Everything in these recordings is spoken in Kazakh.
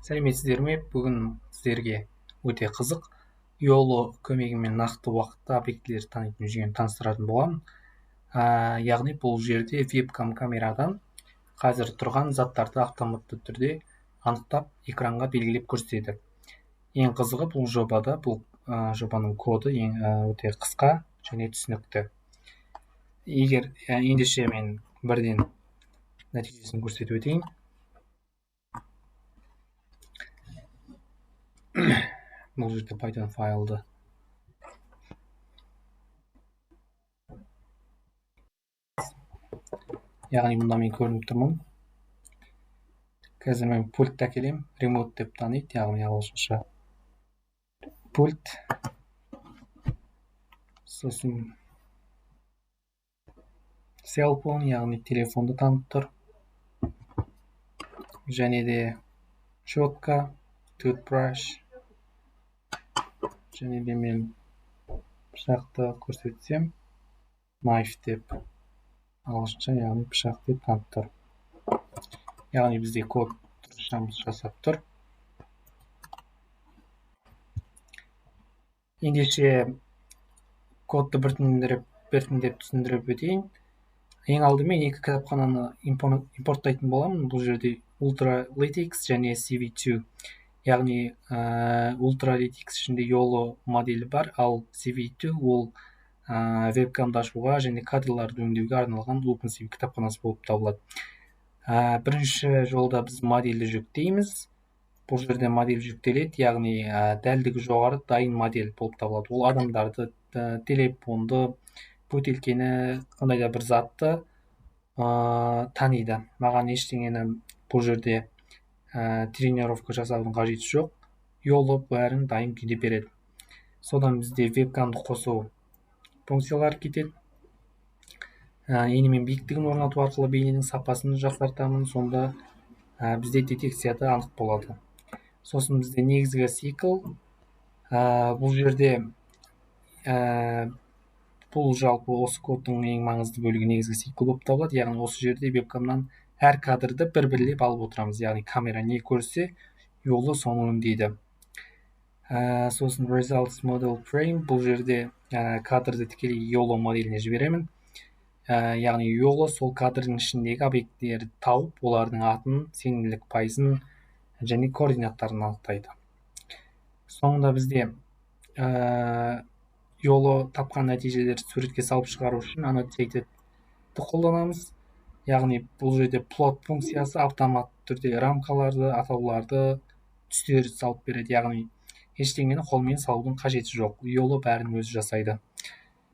Сәлеметсіздер ме? Бүгін сіздерге өте қызық YOLO көмегімен нақты уақытта объектілерді танитын жүйені таныстыратын боламын. Яғни бұл жерде вебкам камерадан қазір тұрған заттарды автоматты түрде анықтап экранға белгілеп көрсетеді. Ең қызығы бұл жобаның коды өте қысқа және түсінікті. Егер ендеше мен бірден нәтижесін көрсетіп өтейін. Бұл жерде Python файлды яғни мұнда мен көрініп тұрмын. Қазір мен пультті әкелем, ремоут деп таниды, яғни ағылшынша пульт. Сосын селфон, яғни телефонды танып тұр. Және де щетка, toothbrush. Және де мен пышақты көрсетсем, knife деп ағылшынша, яғни пышақ деп танып тұр. Яғни бізде код жұмыс жасап тұр. Ендеше кодты біртіндеп түсіндіріп өтейін. Ең алдымен екі кітапхананы импорттайтын боламын. Бұл жерде Ultralytics және CV2. Яғни Ultralytics ішінде YOLO моделі бар, ал CV2 ол вебкамды ашуға және кадрларды өңдеуге арналған OpenCV кітапханасы болып табылады. Бірінші жолда біз модельді жүктейміз. Бұл жерде модель жүктеледі, яғни дәлдігі жоғары дайын модель болып табылады. Ол адамдарды, телефонды, бөтелкені, қандай да бір затты таниды. Маған ештеңені бұл жерде тренировка жасаудың қажеті жоқ. YOLO бәрін дайын күйде береді. Содан бізде вебкамды қосу функциялары кетеді. Енемен биіктігін орнату арқылы бейненің сапасын жақсартамын. Сонда бізде детекцияда анық болады. Сосын бізде негізгі цикл. Бұл жерде бұл жалпы осы кодтың ең маңызды бөлігі негізгі цикл болып табылады. Яғни осы жерде вебкамнан әр кадрды бір-бірлеп алып отырамыз. Яғни камера не көрсе, YOLO соны өңдейді. Сосын results model frame. Бұл жерде кадрды тікелей YOLO моделіне жіберемін. Яғни YOLO сол кадрдың ішіндегі объектілерді тауып, олардың атын, сенімділік пайызын және координаттарын анықтайды. Соңында бізде YOLO тапқан нәтижелерді суретке салып шығару үшін annotated'ті қолданамыз. Яғни бұл жерде plot функциясы автоматты түрде рамкаларды, атауларды, түстерді салып береді. Яғни ештеңені қолмен салудың қажеті жоқ. YOLO бәрін өзі жасайды.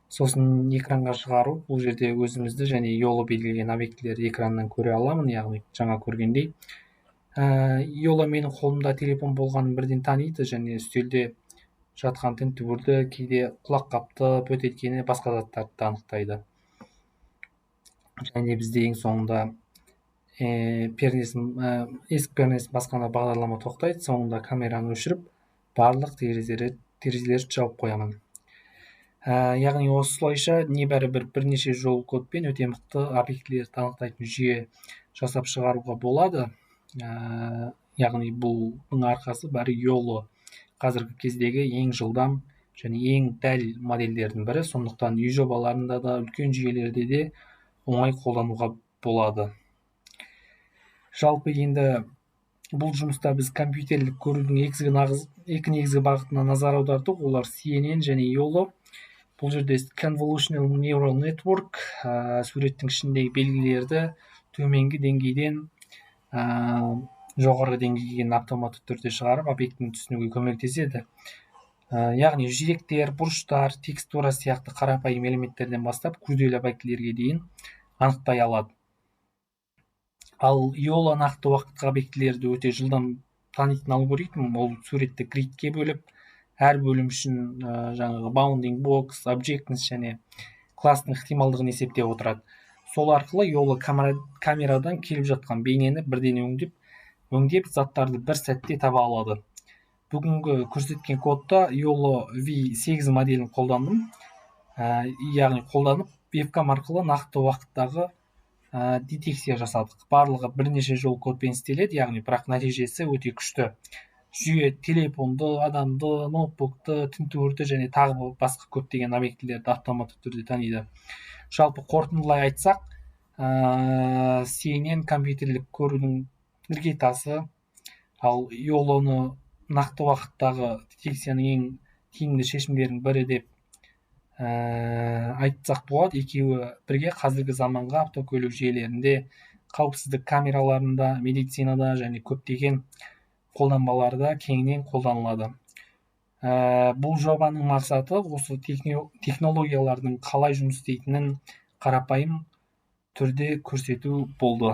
Сосын экранға шығару. Бұл жерде өзімізді және YOLO белгілеген объектілерді экраннан көре аламын, яғни жаңа көргендей. YOLO менің қолымда телефон болғанын бірден таниды және үстелде жатқан тінтуірді, кейде құлаққапты, бөтелкені, басқа заттарды анықтайды. Және бізде ең соңында есік пернесін басқанда бағдарлама тоқтайды. Соңында камераны өшіріп, барлық терезелерді жауып қоямын. Яғни осылайша небәрі бірнеше жол кодпен өте мықты объектілерді анықтайтын жүйе жасап шығаруға болады. Яғни бұның арқасы бәрі YOLO қазіргі кездегі ең жылдам және ең дәл модельдердің бірі. Сондықтан үй жобаларында да, үлкен жүйелерде де оңай қолдануға болады. Жалпы енді бұл жұмыста біз компьютерлік көрудің екі негізгі бағытына назар аудардық. Олар CNN және YOLO. Бұл жерде Convolutional Neural Network суреттің ішіндегі белгілерді төменгі деңгейден жоғарғы деңгейге автоматты түрде шығарып, объектіні түсінуге көмектеседі. Яғни жүректер, бұрыштар, текстура сияқты қарапайым элементтерден бастап күрделі объектілерге дейін анықтай алады. Ал YOLO нақты уақытқа объектілерді өте жылдам танитын алгоритм. Ол суретті гридке бөліп, әр бөлім үшін жаңағы bounding box, objectness және кластың ықтималдығын есептеп отырады. Сол арқылы YOLO камерадан келіп жатқан бейнені бірден өңдеп, заттарды бір сәтте таба алады. Бүгінгі көрсеткен кодта YOLO V8 моделін қолдандым. Яғни қолданып, вебкам арқылы нақты уақыттағы детекция жасадық. Барлығы бірнеше жол кодпен істеледі, яғни бірақ нәтижесі өте күшті. Жүйе телефонды, адамды, ноутбукты, тінтуірді және тағы басқа көптеген объектілерді автоматты түрде таниды. Жалпы қорытындылай айтсақ, CNN компьютерлік көрудің іргетасы, ал YOLOны нақты уақыттағы детекцияның ең тиімді шешімдерінің бірі деп айтсақ болады. Екеуі бірге қазіргі заманғы автокөлік жүйелерінде, қауіпсіздік камераларында, медицинада және көптеген қолданбаларда кеңінен қолданылады. Бұл жобаның мақсаты осы технологиялардың қалай жұмыс істейтінін қарапайым түрде көрсету болды.